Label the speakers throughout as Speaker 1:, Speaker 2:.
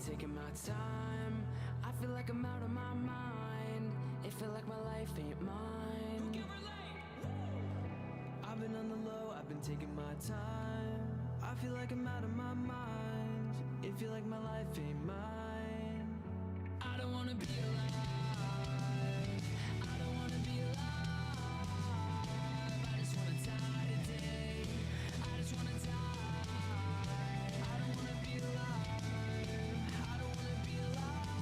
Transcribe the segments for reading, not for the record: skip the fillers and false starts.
Speaker 1: taking my time. I feel like I'm out of my mind. It feel like my life ain't mine. I've been on the low, I've been taking my time. I feel like I'm out of my mind. It feel like my life ain't mine. I don't wanna be alive. I don't wanna be alive. I just wanna die today. I just wanna die. I don't wanna be alive. I don't wanna be alive.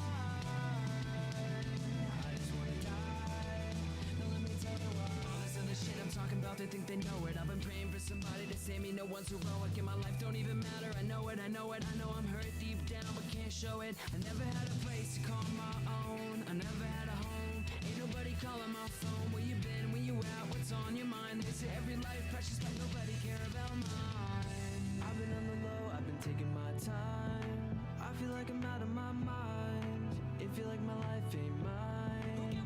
Speaker 1: I just wanna die. Now let me tell you why. All this other shit I'm talking about, they think they know it. I've been praying for somebody to save me. No one's heroic in my life, don't even matter. I know it, I know it. I know I'm hurt deep down, but can't show it. I never had a place to call my own. I never had a home. Ain't nobody calling my phone. Where you been? Where you at? What's on your mind? They say every life precious, but nobody care about mine. I've been on the low, I've been taking my time. I feel like I'm out of my mind. It feel like my life ain't mine.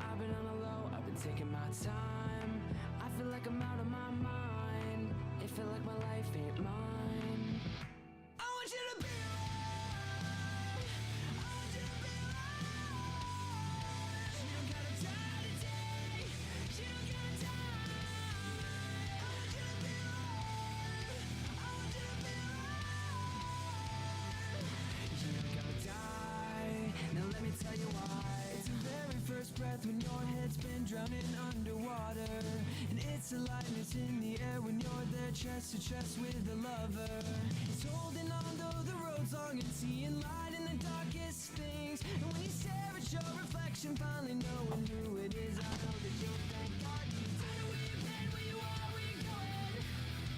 Speaker 1: I've been on the low, I've been taking my time. I feel like I'm out of my mind. It feel like my life ain't mine. I want you to be alive. I want you to be alive. You don't gotta die today. You don't gotta die. I want you to be alive. I want you to be alive. You don't gotta die. Now let me tell you why. It's the very first breath when your head's been drowning underwater. And it's a lightness in the air when you're there chest to chest with a lover. It's holding on though the road's long and seeing light in the darkest things. And when you stare at your reflection, finally knowing who it is, I know that you'll thank God you did. I know where you've been, where you are, where you're going.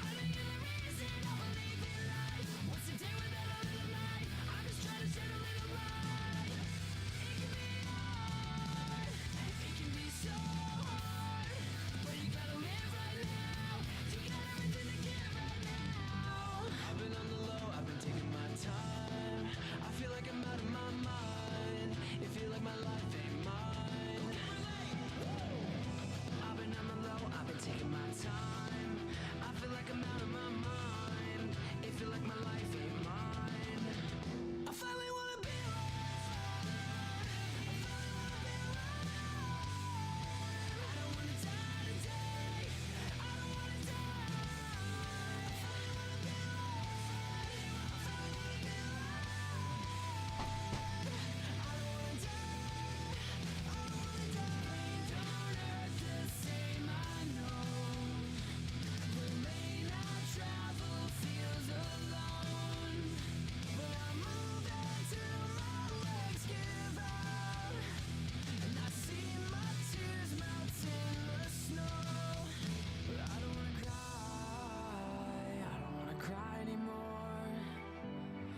Speaker 1: I know you're the reason I believe in life. What's a day without a little light? I'm just trying to shed a little light. It can be hard, it can be so hard, but you gotta live right now. You got everything to give right now. I've been on the low, I've been taking my time. I feel like I'm out of my mind. It feel like my life ain't mine. I've been on the low, I've been taking my time. I feel like I'm out of my mind. It feel like my life ain't mine. I finally wanna be alive. I finally wanna be alive. I don't wanna die today. I don't wanna die. I finally wanna be alive. I finally wanna be alive. I don't wanna die. I don't wanna die. Don't hurt the same, I know. The lane I travel feels alone, but I move until my legs give out, and I see my tears melt in the snow. But I don't wanna cry, I don't wanna cry anymore.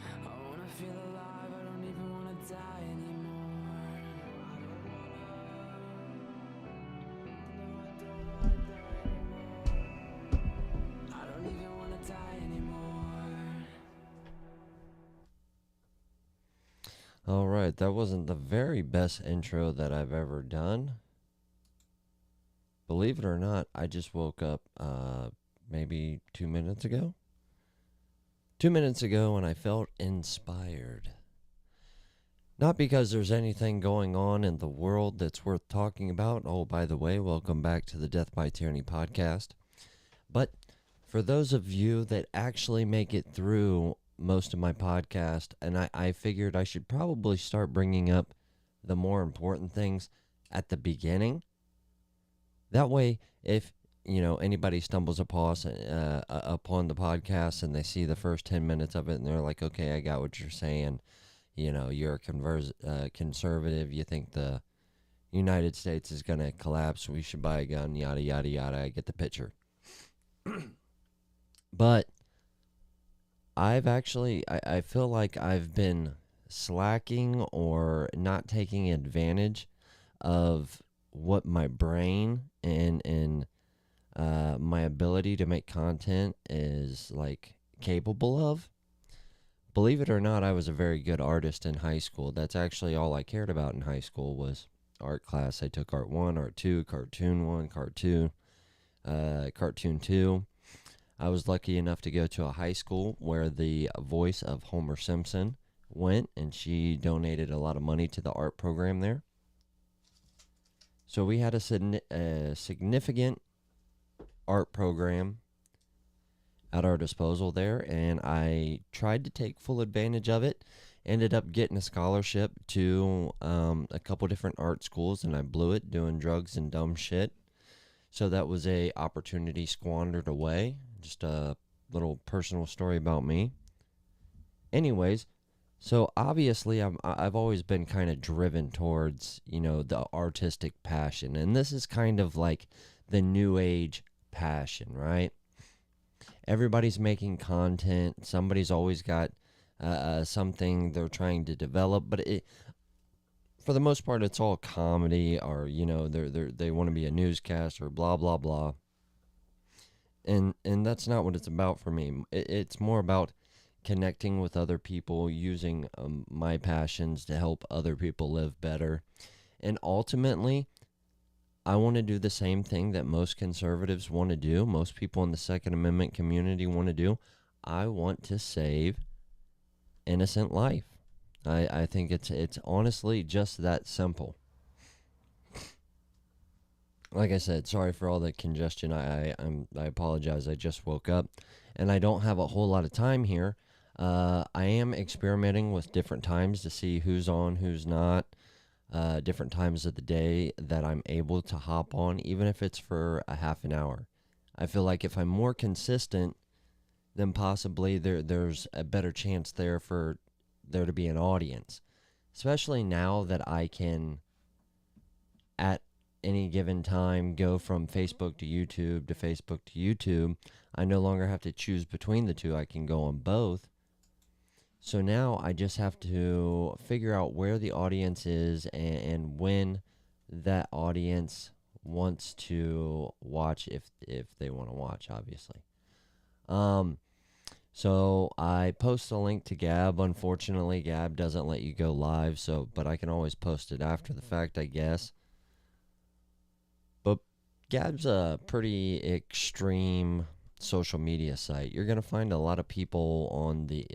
Speaker 1: I wanna feel alive, I don't even wanna die anymore. I don't wanna die anymore. I don't even wanna die anymore.
Speaker 2: All right, that wasn't the very best intro that I've ever done. Believe it or not, I just woke up maybe 2 minutes ago. 2 minutes ago, and I felt inspired. Not because there's anything going on in the world that's worth talking about. Oh, by the way, welcome back to the Death by Tyranny podcast. But for those of you that actually make it through most of my podcast, and I figured I should probably start bringing up the more important things at the beginning. That way, if anybody stumbles upon the podcast and they see the first 10 minutes of it and they're like, okay, I got what you're saying. You're a conservative. You think the United States is going to collapse. We should buy a gun, yada, yada, yada. I get the picture. But I've actually, I feel like I've been slacking or not taking advantage of what my brain and my ability to make content is like capable of. Believe it or not, I was a very good artist in high school. That's actually all I cared about in high school was art class. I took art 1, art 2, cartoon 1, cartoon 2. I was lucky enough to go to a high school where the voice of Homer Simpson went, and she donated a lot of money to the art program there. So we had a significant art program at our disposal there, and I tried to take full advantage of it. Ended up getting a scholarship to a couple different art schools, and I blew it doing drugs and dumb shit. So that was a opportunity squandered away. Just a little personal story about me. Anyways, so obviously I've always been kind of driven towards, the artistic passion, and this is kind of like the new age passion, right? Everybody's making content. Somebody's always got something they're trying to develop, but for the most part, it's all comedy, or they want to be a newscaster, blah blah blah. And that's not what it's about for me. It's more about connecting with other people, using my passions to help other people live better, and ultimately, I want to do the same thing that most conservatives want to do, most people in the Second Amendment community want to do. I want to save innocent life. I think it's honestly just that simple. Like I said, sorry for all the congestion. I apologize. I just woke up, and I don't have a whole lot of time here. I am experimenting with different times to see who's on, who's not. Different times of the day that I'm able to hop on, even if it's for a half an hour. I feel like if I'm more consistent, then possibly there's a better chance there for there to be an audience. Especially now that I can, at any given time, go from Facebook to YouTube to Facebook to YouTube. I no longer have to choose between the two. I can go on both. So now I just have to figure out where the audience is and when that audience wants to watch, if they want to watch, obviously. So I post a link to Gab. Unfortunately, Gab doesn't let you go live, but I can always post it after the fact, I guess. But Gab's a pretty extreme social media site. You're going to find a lot of people on the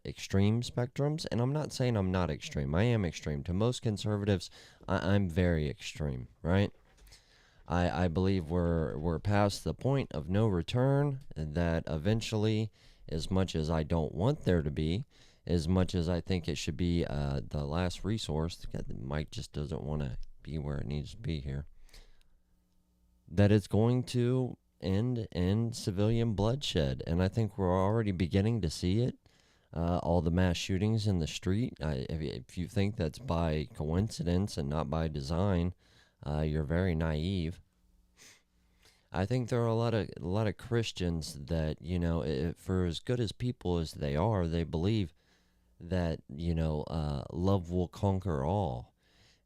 Speaker 2: extreme spectrums, and I'm not saying I'm not extreme. I am extreme. To most conservatives, I'm very extreme, right? I believe we're past the point of no return, that eventually, as much as I don't want there to be, as much as I think it should be the last resource, the mic just doesn't want to be where it needs to be here, that it's going to end in civilian bloodshed. And I think we're already beginning to see it. All the mass shootings in the street, if you think that's by coincidence and not by design, you're very naive. I think there are a lot of Christians that, for as good as people as they are, they believe that, love will conquer all.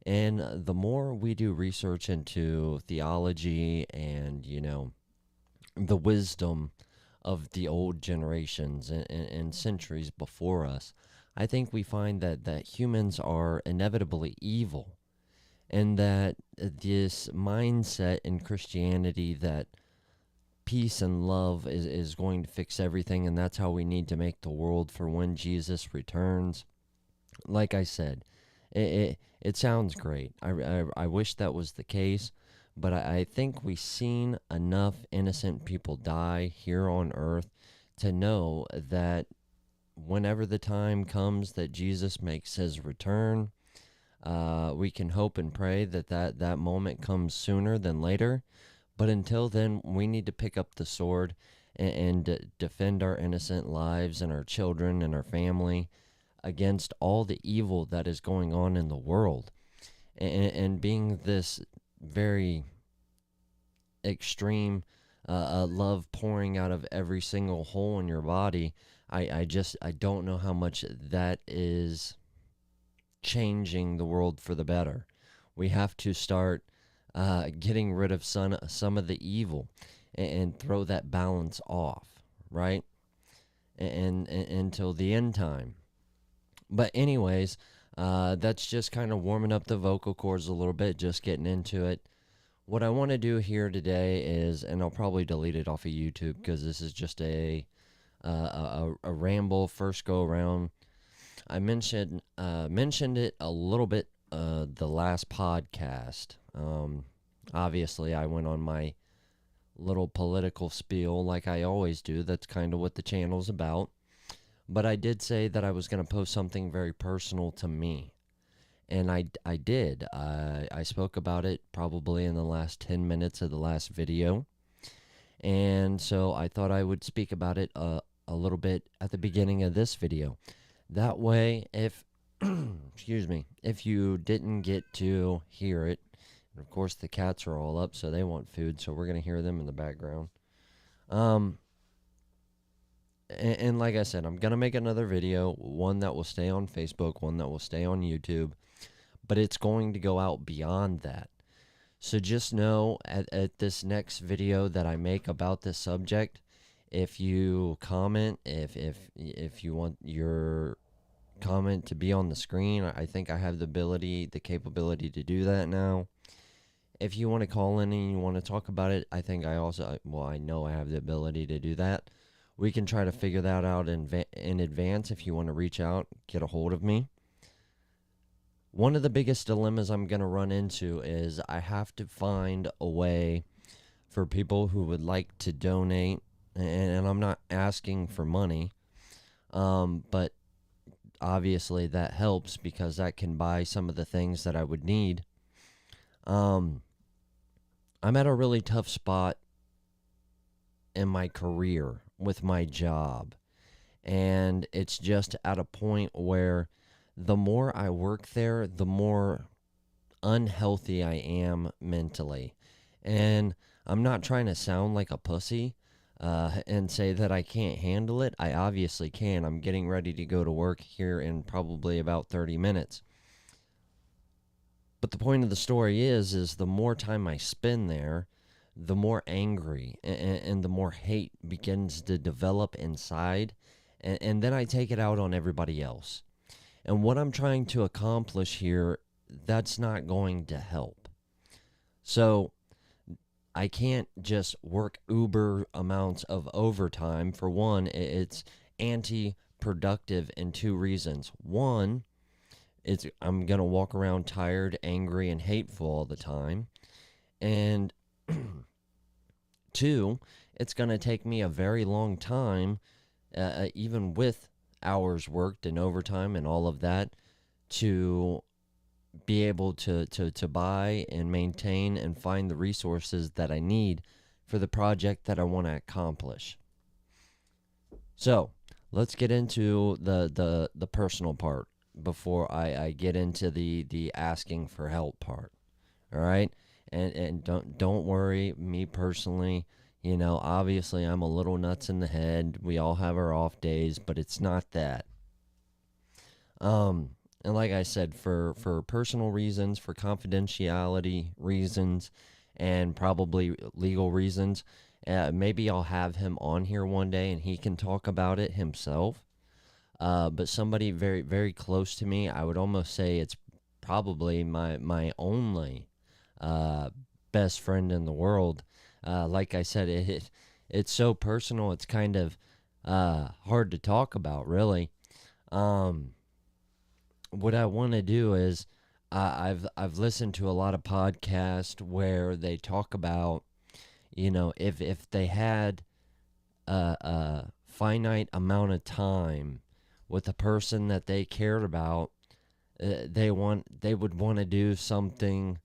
Speaker 2: And the more we do research into theology and, the wisdom of the old generations and centuries before us, I think we find that humans are inevitably evil, and that this mindset in Christianity that peace and love is going to fix everything, and that's how we need to make the world for when Jesus returns. Like I said, it sounds great. I wish that was the case. But I think we've seen enough innocent people die here on earth to know that whenever the time comes that Jesus makes his return, we can hope and pray that moment comes sooner than later. But until then, we need to pick up the sword and defend our innocent lives and our children and our family against all the evil that is going on in the world. And being this very extreme love pouring out of every single hole in your body, I don't know how much that is changing the world for the better. We have to start getting rid of some of the evil and throw that balance off, right? And until the end time. But anyways, that's just kind of warming up the vocal cords a little bit, just getting into it. What I want to do here today is, and I'll probably delete it off of YouTube because this is just a ramble first go around. I mentioned it a little bit the last podcast. Obviously, I went on my little political spiel like I always do. That's kind of what the channel's about. But I did say that I was going to post something very personal to me. And I did. I spoke about it probably in the last 10 minutes of the last video. And so I thought I would speak about it a little bit at the beginning of this video. That way, if, excuse me, if you didn't get to hear it, and of course the cats are all up, so they want food, so we're going to hear them in the background. And like I said, I'm going to make another video, one that will stay on Facebook, one that will stay on YouTube, but it's going to go out beyond that. So just know at this next video that I make about this subject, if you comment, if you want your comment to be on the screen, I think I have the capability to do that now. If you want to call in and you want to talk about it, I think I know I have the ability to do that. We can try to figure that out in advance if you want to reach out, get a hold of me. One of the biggest dilemmas I'm going to run into is I have to find a way for people who would like to donate, and I'm not asking for money, but obviously that helps because that can buy some of the things that I would need. I'm at a really tough spot in my career with my job, and it's just at a point where the more I work there, the more unhealthy I am mentally. And I'm not trying to sound like a pussy and say that I can't handle it. I obviously can. I'm getting ready to go to work here in probably about 30 minutes. But the point of the story is the more time I spend there, the more angry and the more hate begins to develop inside. And then I take it out on everybody else. And what I'm trying to accomplish here, that's not going to help. So I can't just work uber amounts of overtime. For one, it's anti-productive in two reasons. One, I'm going to walk around tired, angry, and hateful all the time. And two, it's going to take me a very long time, even with hours worked and overtime and all of that, to be able to buy and maintain and find the resources that I need for the project that I want to accomplish. So let's get into the personal part before I get into the asking for help part. All right, and don't worry, me personally. You know, obviously I'm a little nuts in the head. We all have our off days, but it's not that. And like I said, for personal reasons, for confidentiality reasons, and probably legal reasons, maybe I'll have him on here one day and he can talk about it himself. But somebody very, very close to me, I would almost say it's probably my only best friend in the world. Like I said, it's so personal. It's kind of hard to talk about, really. What I want to do is I've listened to a lot of podcasts where they talk about, you know, if they had a finite amount of time with the person that they cared about, they would want to do something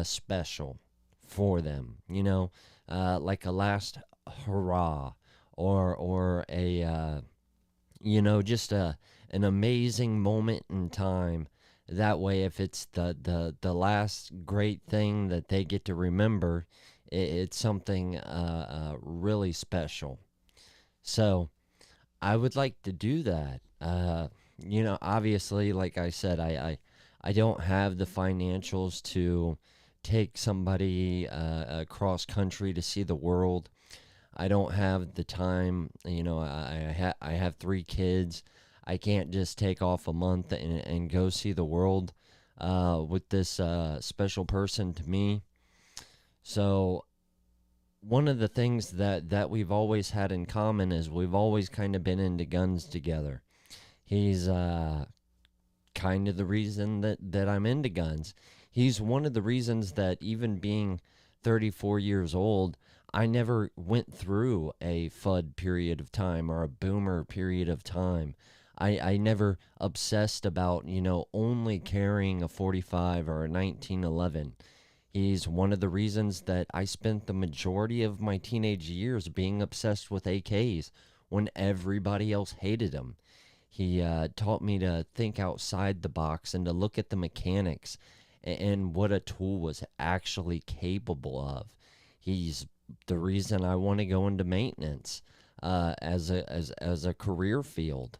Speaker 2: special for them, you know, like a last hurrah, or a you know, just an amazing moment in time. That way, if it's the last great thing that they get to remember, it's something really special. So I would like to do that. You know, obviously, like I said, I don't have the financials to take somebody across country to see the world. I don't have the time. You know, I have 3 kids. I can't just take off a month and go see the world with this special person to me. So one of the things that we've always had in common is we've always kind of been into guns together. He's kind of the reason that I'm into guns. He's one of the reasons that even being 34 years old, I never went through a FUD period of time or a boomer period of time. I never obsessed about, only carrying a 45 or a 1911. He's one of the reasons that I spent the majority of my teenage years being obsessed with AKs when everybody else hated them. He taught me to think outside the box and to look at the mechanics and what a tool was actually capable of. He's the reason I want to go into maintenance as a career field.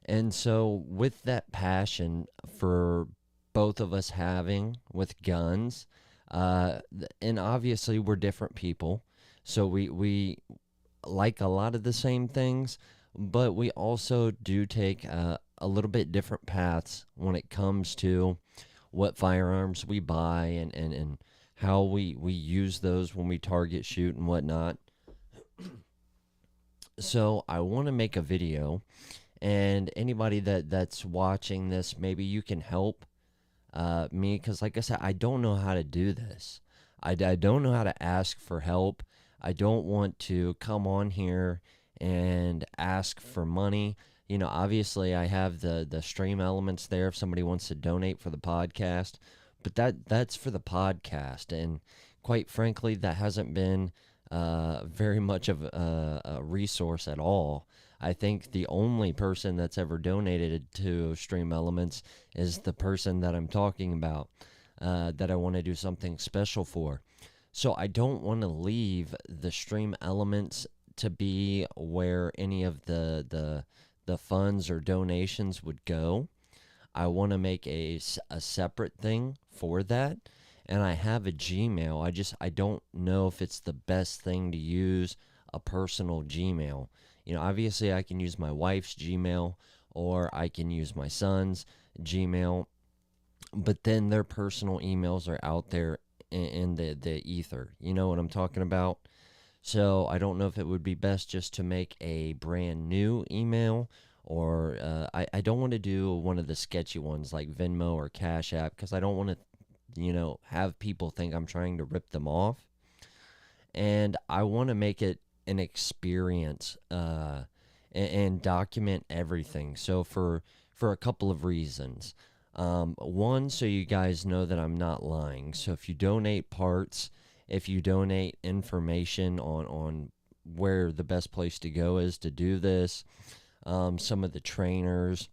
Speaker 2: And so, with that passion for both of us having with guns, and obviously we're different people, so we like a lot of the same things, but we also do take a little bit different paths when it comes to what firearms we buy and how we use those when we target shoot and whatnot. So I want to make a video, and anybody that's watching this, maybe you can help me, because like I said, I don't know how to do this. I don't know how to ask for help. I don't want to come on here and ask for money. Obviously I have the stream elements there if somebody wants to donate for the podcast, but that's for the podcast, and quite frankly, that hasn't been very much of a resource at all. I think the only person that's ever donated to Stream Elements is the person that I'm talking about, that I want to do something special for. So I don't want to leave the Stream Elements to be where any of the funds or donations would go. I want to make a separate thing for that, and I have a Gmail. I don't know if it's the best thing to use a personal Gmail. Obviously I can use my wife's Gmail or I can use my son's Gmail, but then their personal emails are out there in the ether. You know what I'm talking about? So I don't know if it would be best just to make a brand new email, or I don't want to do one of the sketchy ones like Venmo or Cash App, because I don't want to, have people think I'm trying to rip them off. And I want to make it an experience and document everything. So for a couple of reasons. One, so you guys know that I'm not lying. So if you donate parts, if you donate information on where the best place to go is to do this, some of the trainers,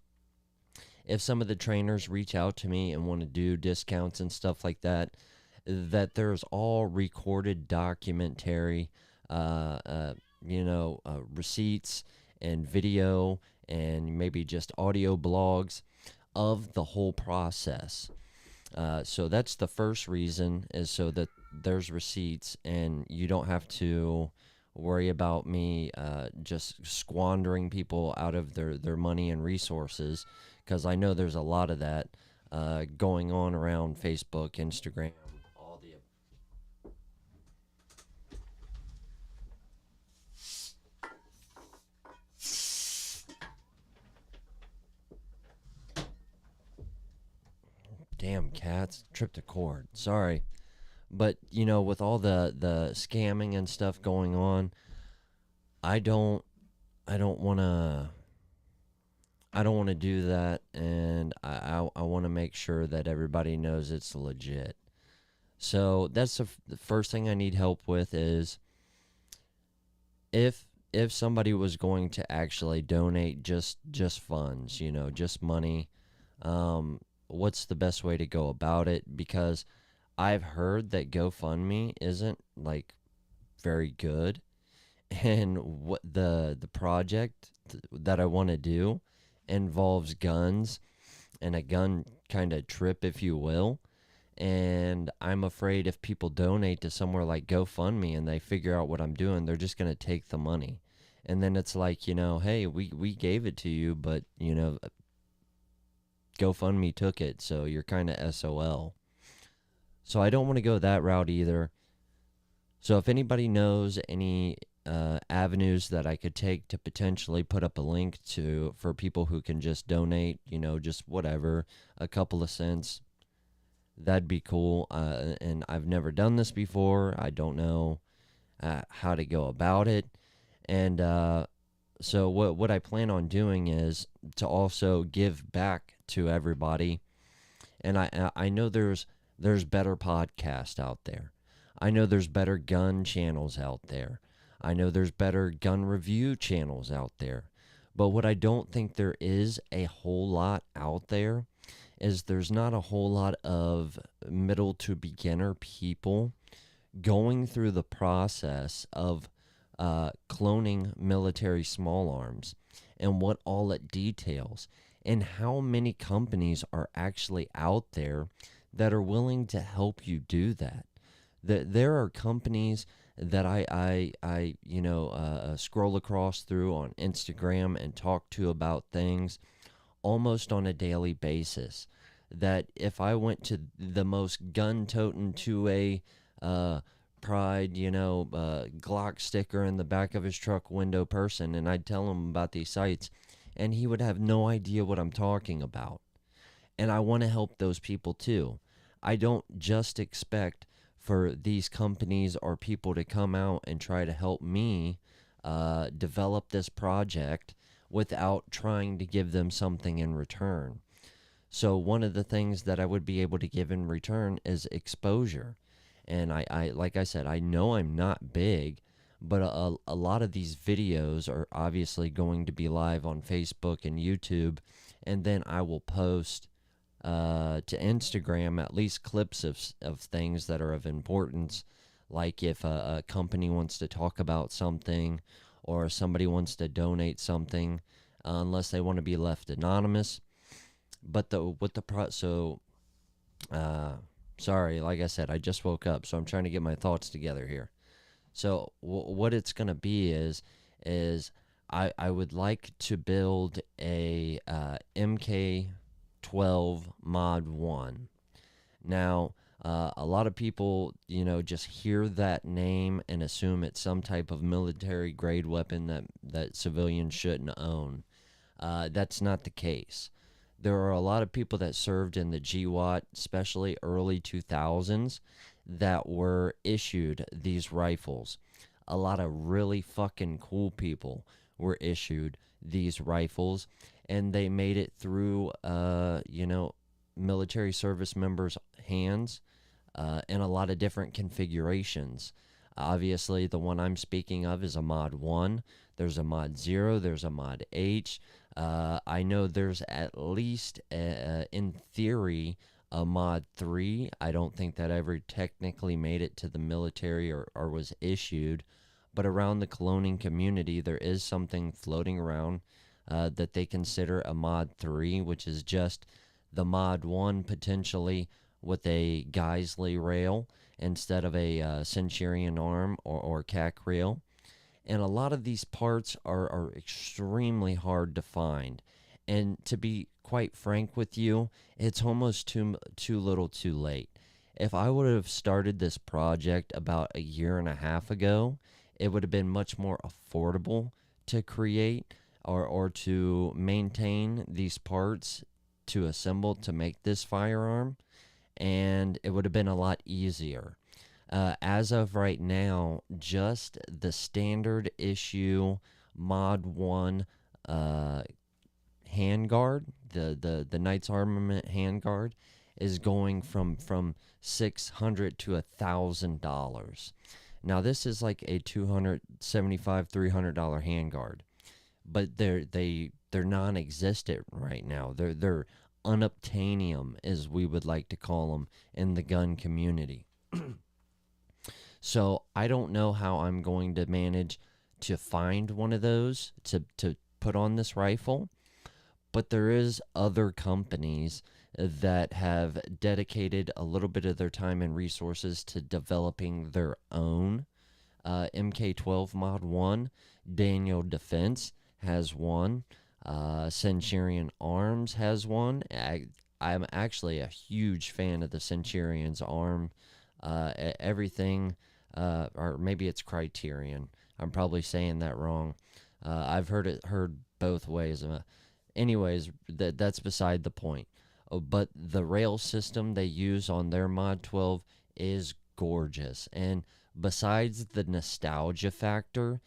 Speaker 2: if some of the trainers reach out to me and want to do discounts and stuff like that, that there's all recorded documentary, receipts and video and maybe just audio blogs of the whole process. So that's the first reason, is so that there's receipts and you don't have to worry about me just squandering people out of their money and resources, because I know there's a lot of that going on around Facebook, Instagram, all the. Damn cats, tripped a cord. Sorry. But, with all the scamming and stuff going on, I don't want to do that, and I want to make sure that everybody knows it's legit. So that's the first thing I need help with, is if somebody was going to actually donate just funds, just money, what's the best way to go about it? Because I've heard that GoFundMe isn't very good, and what the project that I want to do involves guns and a gun kind of trip, if you will. And I'm afraid if people donate to somewhere like GoFundMe and they figure out what I'm doing, they're just going to take the money. And then it's like, hey, we gave it to you, but, GoFundMe took it, so you're kind of SOL. So I don't want to go that route either. So if anybody knows any avenues that I could take to potentially put up a link to for people who can just donate, just whatever, a couple of cents, that'd be cool. And I've never done this before. I don't know how to go about it. And so what I plan on doing is to also give back to everybody. And I know there's better podcasts out there. I know there's better gun channels out there. I know there's better gun review channels out there. But what I don't think there is a whole lot out there is there's not a whole lot of middle to beginner people going through the process of cloning military small arms and what all it details, and how many companies are actually out there that are willing to help you do that. There are companies that I scroll across through on Instagram and talk to about things almost on a daily basis. That if I went to the most gun-toting 2A Pride, Glock sticker in the back of his truck window person, and I'd tell him about these sites, and he would have no idea what I'm talking about. And I want to help those people too. I don't just expect for these companies or people to come out and try to help me develop this project without trying to give them something in return. So one of the things that I would be able to give in return is exposure. And I like I said, I know I'm not big, but a lot of these videos are obviously going to be live on Facebook and YouTube, and then I will post to Instagram at least clips of things that are of importance, like if a company wants to talk about something or somebody wants to donate something, unless they want to be left anonymous. But sorry, like I said, I just woke up, so I'm trying to get my thoughts together here. So what it's gonna be is I would like to build a MK12 Mod 1. Now, a lot of people, just hear that name and assume it's some type of military grade weapon that civilians shouldn't own. That's not the case. There are a lot of people that served in the GWAT, especially early 2000s, that were issued these rifles. A lot of really fucking cool people were issued these rifles, and they made it through, military service members' hands in a lot of different configurations. Obviously, the one I'm speaking of is a Mod 1. There's a Mod 0. There's a Mod H. I know there's at least, in theory, a Mod 3. I don't think that ever technically made it to the military or was issued. But around the cloning community, there is something floating around that they consider a Mod 3, which is just the Mod 1 potentially with a Geisley rail instead of a Centurion arm or CAC rail. And a lot of these parts are extremely hard to find. And to be quite frank with you, it's almost too little too late. If I would have started this project about a year and a half ago, it would have been much more affordable to create or to maintain these parts to assemble to make this firearm, and it would have been a lot easier. As of right now, just the standard issue Mod 1 handguard, the Knight's Armament handguard, is going from $600 to $1,000. Now this is like a $275, $300 handguard, but they're non-existent right now. They're unobtainium, as we would like to call them in the gun community. So I don't know how I'm going to manage to find one of those to put on this rifle, but there is other companies that have dedicated a little bit of their time and resources to developing their own MK12 Mod 1. Daniel Defense has one. Centurion Arms has one. I'm actually a huge fan of the Centurion's arm. Everything or maybe it's Criterion. I'm probably saying that wrong. I've heard both ways. Anyways, that's beside the point. But the rail system they use on their Mod 12 is gorgeous. And besides the nostalgia factor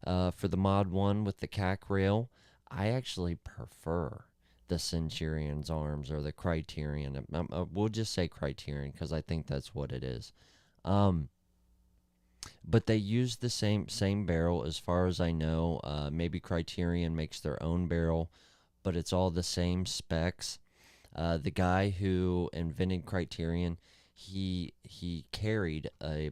Speaker 2: for the Mod 1 with the CAC rail, I actually prefer the Centurion's arms or the Criterion. We'll just say Criterion because I think that's what it is. But they use the same barrel as far as I know. Maybe Criterion makes their own barrel, but it's all the same specs. The guy who invented Criterion, he carried a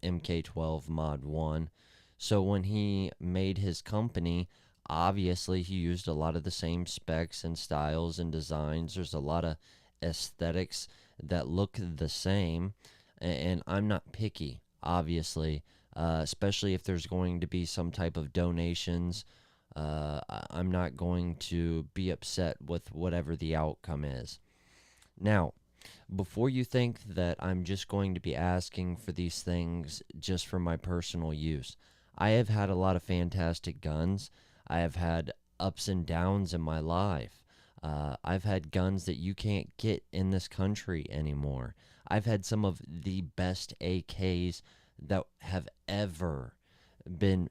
Speaker 2: MK12 Mod 1. So when he made his company, obviously he used a lot of the same specs and styles and designs. There's a lot of aesthetics that look the same, and I'm not picky, obviously, especially if there's going to be some type of donations. I'm not going to be upset with whatever the outcome is. Now, before you think that I'm just going to be asking for these things just for my personal use, I have had a lot of fantastic guns. I have had ups and downs in my life. I've had guns that you can't get in this country anymore. I've had some of the best AKs that have ever been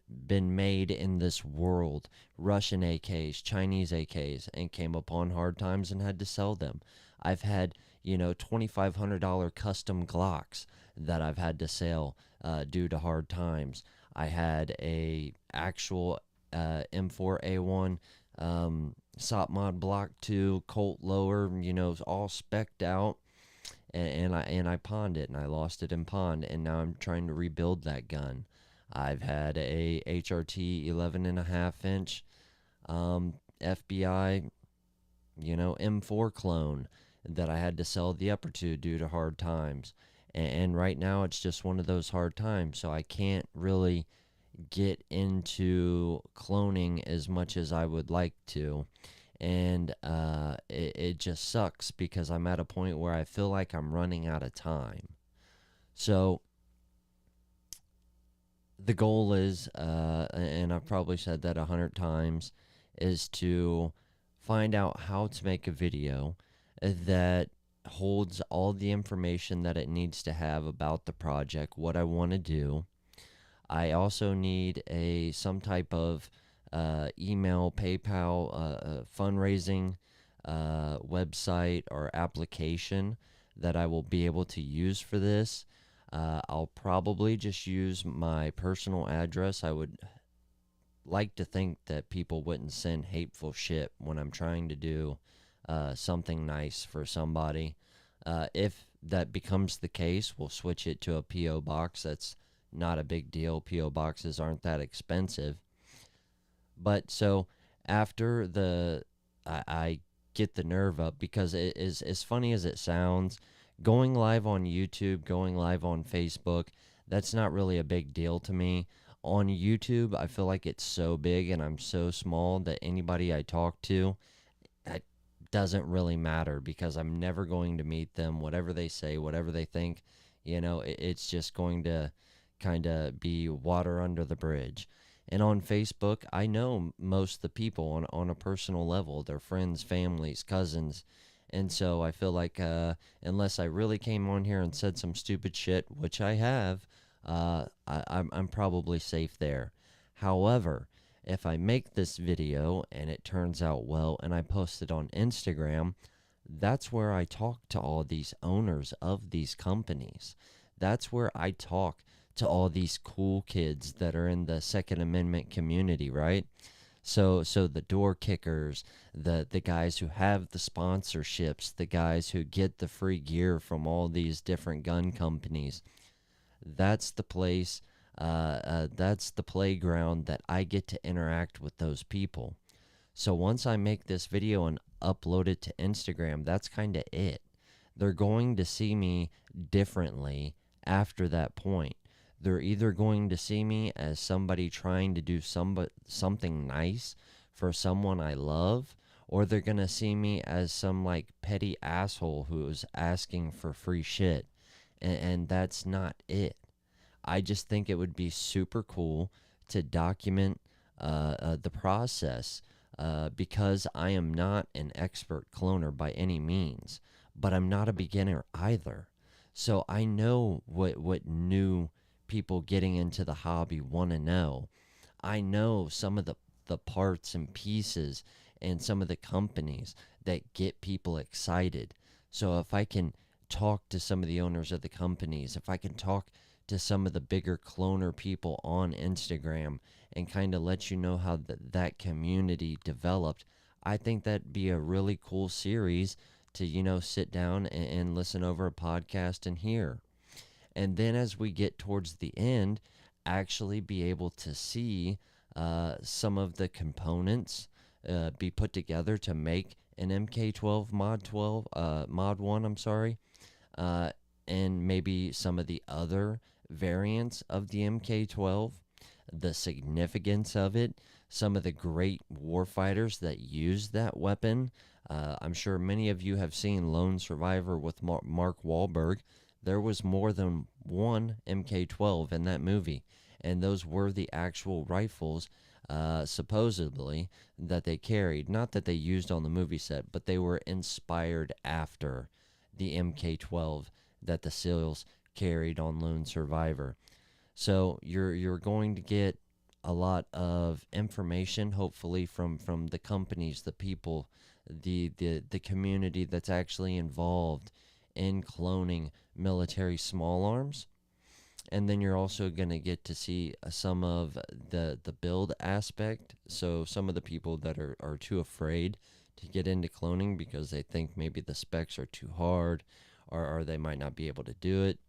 Speaker 2: made in this world. Russian AKs, Chinese AKs, and came upon hard times and had to sell them. I've had, $2,500 custom Glocks that I've had to sell due to hard times. I had a actual M4A1 SOP Mod Block 2 Colt lower, all specced out, and I pawned it, and I lost it in pawn, and now I'm trying to rebuild that gun. I've had a HRT 11.5 inch FBI, M4 clone that I had to sell the upper to due to hard times. And right now it's just one of those hard times, so I can't really get into cloning as much as I would like to. And it just sucks because I'm at a point where I feel like I'm running out of time. So the goal is, and I've probably said that 100 times, is to find out how to make a video that holds all the information that it needs to have about the project, what I want to do. I also need some type of email, PayPal, fundraising website or application that I will be able to use for this. I'll probably just use my personal address. I would like to think that people wouldn't send hateful shit when I'm trying to do something nice for somebody. If that becomes the case, we'll switch it to a P.O. box. That's not a big deal. P.O. boxes aren't that expensive. But so after I get the nerve up, because it is as funny as it sounds, going live on YouTube, going live on Facebook, that's not really a big deal to me. On YouTube, I feel like it's so big and I'm so small that anybody I talk to, it doesn't really matter because I'm never going to meet them. Whatever they say, whatever they think, it's just going to kind of be water under the bridge. And on Facebook, I know most of the people on a personal level. They're friends, families, cousins. And so I feel like unless I really came on here and said some stupid shit, which I have, I'm probably safe there. However, if I make this video and it turns out well and I post it on Instagram, that's where I talk to all these owners of these companies. That's where I talk to all these cool kids that are in the Second Amendment community, right? So the door kickers, the guys who have the sponsorships, the guys who get the free gear from all these different gun companies, that's the place, that's the playground that I get to interact with those people. So once I make this video and upload it to Instagram, that's kind of it. They're going to see me differently after that point. They're either going to see me as somebody trying to do something nice for someone I love, or they're going to see me as some petty asshole who's asking for free shit. And that's not it. I just think it would be super cool to document the process, because I am not an expert cloner by any means, but I'm not a beginner either. So I know what new people getting into the hobby want to know. I know some of the parts and pieces and some of the companies that get people excited. So if I can talk to some of the owners of the companies, if I can talk to some of the bigger cloner people on Instagram and kind of let you know how that community developed, I think that'd be a really cool series to, sit down and listen over a podcast and hear. And then as we get towards the end, actually be able to see some of the components be put together to make an MK12 Mod 1, I'm sorry, uh, and maybe some of the other variants of the MK12, the significance of it, some of the great warfighters that use that weapon. I'm sure many of you have seen Lone Survivor with Mark Wahlberg. There was more than one MK12 in that movie, and those were the actual rifles, supposedly, that they carried. Not that they used on the movie set, but they were inspired after the MK12 that the SEALs carried on Lone Survivor. So you're going to get a lot of information, hopefully, from the companies, the people, the community that's actually involved in cloning military small arms. And then you're also going to get to see some of the build aspect. So some of the people that are too afraid to get into cloning because they think maybe the specs are too hard, or they might not be able to do it.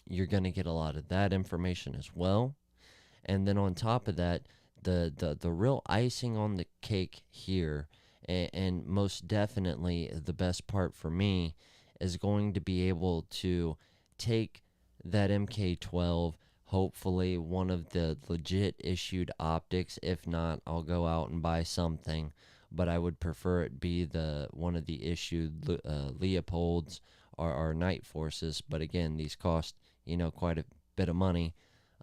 Speaker 2: You're going to get a lot of that information as well. And then on top of that, the real icing on the cake here, and most definitely the best part for me, is going to be able to take that MK12, hopefully one of the legit issued optics. If not, I'll go out and buy something, but I would prefer it be the one of the issued Leopolds or Night Forces. But again, these cost quite a bit of money,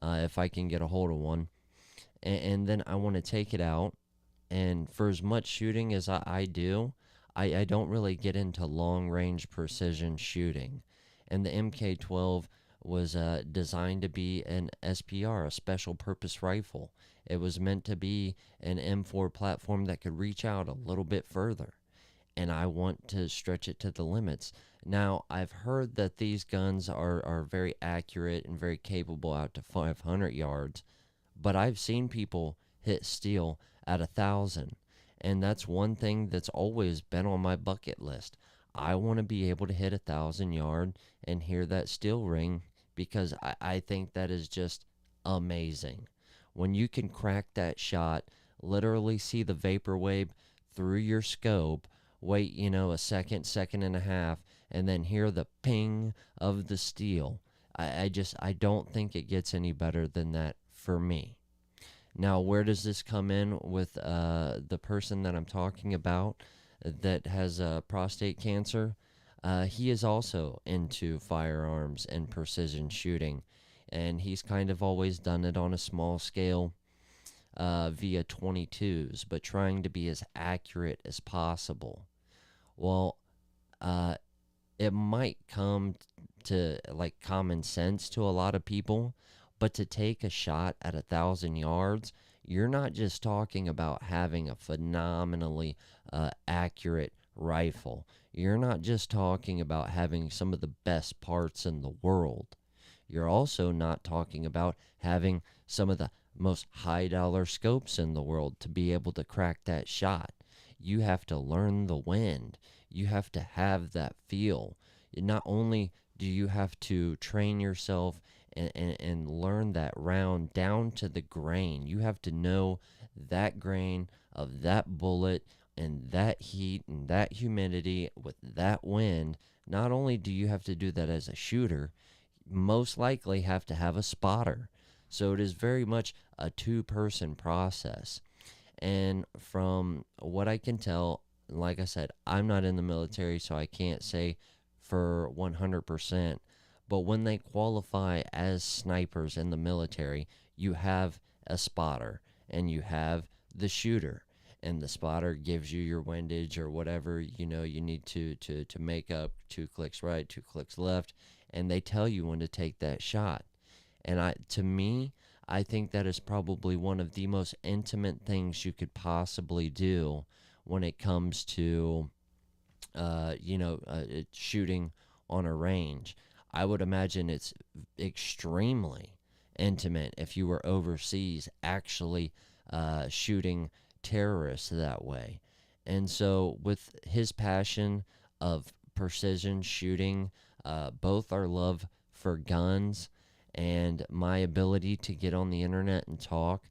Speaker 2: if I can get a hold of one. And then I want to take it out. And for as much shooting as I do, I don't really get into long range precision shooting. And the MK12 was designed to be an SPR, a special purpose rifle. It was meant to be an M4 platform that could reach out a little bit further, and I want to stretch it to the limits. Now, I've heard that these guns are very accurate and very capable out to 500 yards, but I've seen people hit steel at 1,000, and that's one thing that's always been on my bucket list. I want to be able to hit 1,000 yard and hear that steel ring, because I think that is just amazing. When you can crack that shot, literally see the vapor wave through your scope, wait, a second and a half, and then hear the ping of the steel. I don't think it gets any better than that for me. Now, where does this come in with the person that I'm talking about that has prostate cancer? He is also into firearms and precision shooting, and he's kind of always done it on a small scale, via 22s, but trying to be as accurate as possible. Well, uh, it might come to like common sense to a lot of people, but to take a shot at 1,000 yards, you're not just talking about having a phenomenally accurate rifle. You're not just talking about having some of the best parts in the world. You're also not talking about having some of the most high dollar scopes in the world to be able to crack that shot. You have to learn the wind. You have to have that feel. Not only do you have to train yourself and learn that round down to the grain, you have to know that grain of that bullet and that heat and that humidity with that wind. Not only do you have to do that as a shooter, most likely have to have a spotter. So it is very much a two-person process. And from what I can tell, like I said, I'm not in the military, so I can't say for 100%. But when they qualify as snipers in the military, you have a spotter and you have the shooter. And the spotter gives you your windage or whatever you need to make up, 2 clicks right, 2 clicks left, and they tell you when to take that shot. And to me, I think that is probably one of the most intimate things you could possibly do when it comes to shooting on a range. I would imagine it's extremely intimate if you were overseas actually shooting terrorists that way. And so, with his passion of precision shooting, both our love for guns and my ability to get on the internet and talk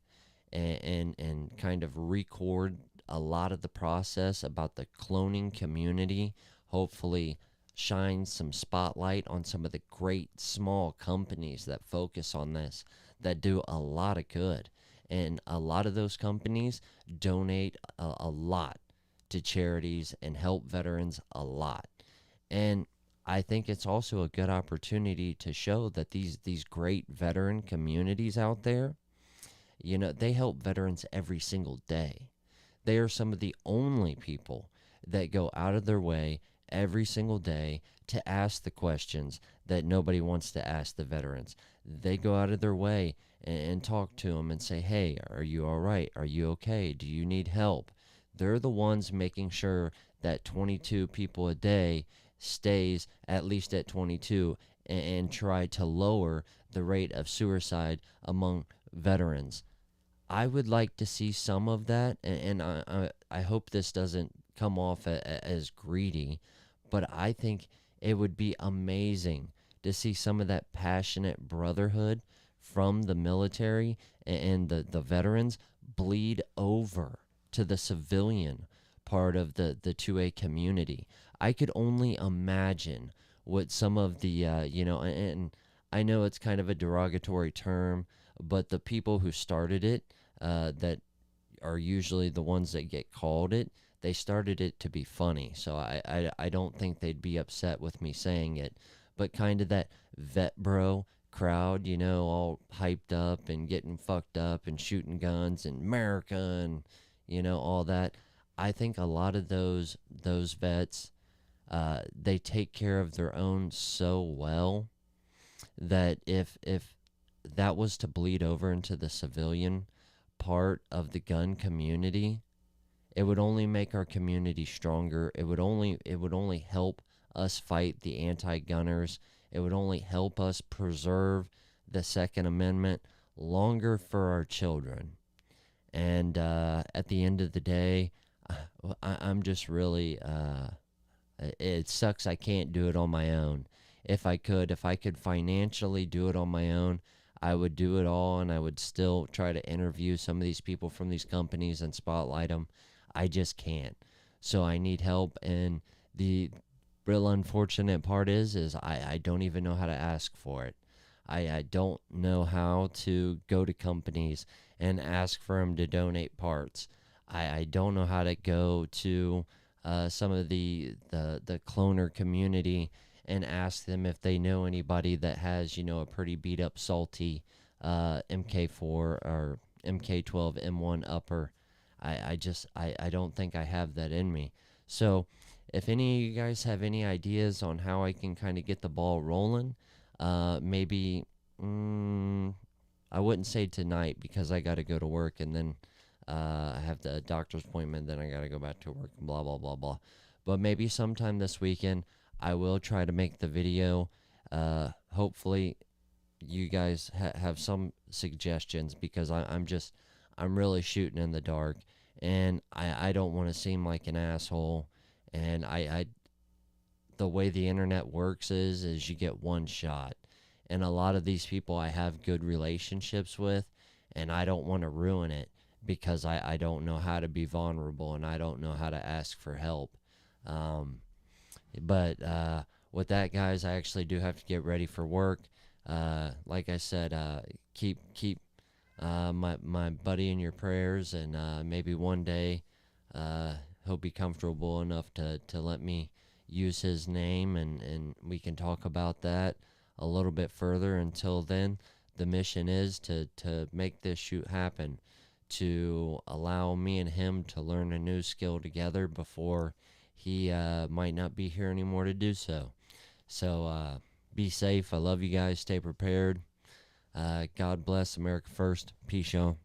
Speaker 2: and kind of record a lot of the process about the cloning community, hopefully shine some spotlight on some of the great small companies that focus on this, that do a lot of good. And a lot of those companies donate a lot to charities and help veterans a lot. And I think it's also a good opportunity to show that these great veteran communities out there, they help veterans every single day. They are some of the only people that go out of their way every single day to ask the questions that nobody wants to ask the veterans. They go out of their way and talk to them and say, hey, are you all right? Are you okay? Do you need help? They're the ones making sure that 22 people a day stays at least at 22 and try to lower the rate of suicide among veterans. I would like to see some of that, and I hope this doesn't come off as greedy, but I think it would be amazing to see some of that passionate brotherhood from the military and the veterans bleed over to the civilian part of the 2A community. I could only imagine what some of the, and I know it's kind of a derogatory term, but the people who started it, that are usually the ones that get called it, they started it to be funny. So I don't think they'd be upset with me saying it. But kind of that vet bro crowd, all hyped up and getting fucked up and shooting guns and America and, all that. I think a lot of those vets, they take care of their own so well that if that was to bleed over into the civilian part of the gun community, it would only make our community stronger. It would only help us fight the anti-gunners. It would only help us preserve the Second Amendment longer for our children. And at the end of the day, I'm just really, it sucks I can't do it on my own. If I could financially do it on my own, I would do it all, and I would still try to interview some of these people from these companies and spotlight them. I just can't. So I need help, and the real unfortunate part is I don't even know how to ask for it. I don't know how to go to companies and ask for them to donate parts. I don't know how to go to some of the cloner community and ask them if they know anybody that has, a pretty beat up salty MK4 or MK12 M1 upper. I don't think I have that in me. So if any of you guys have any ideas on how I can kind of get the ball rolling, maybe, I wouldn't say tonight because I got to go to work, and then I have the doctor's appointment, then I got to go back to work, and blah, blah, blah, blah. But maybe sometime this weekend, I will try to make the video. Hopefully, you guys have some suggestions, because I'm really shooting in the dark, and I don't want to seem like an asshole. And the way the internet works is you get one shot, and a lot of these people I have good relationships with, and I don't want to ruin it because I don't know how to be vulnerable, and I don't know how to ask for help. But with that, guys, I actually do have to get ready for work. Like I said, keep my buddy in your prayers, and maybe one day he'll be comfortable enough to let me use his name, and we can talk about that. a little bit further. Until then, the mission is to make this shoot happen, to allow me and him to learn a new skill together before he might not be here anymore to do so. So be safe. I love you guys. Stay prepared. God bless. America first. Peace, y'all.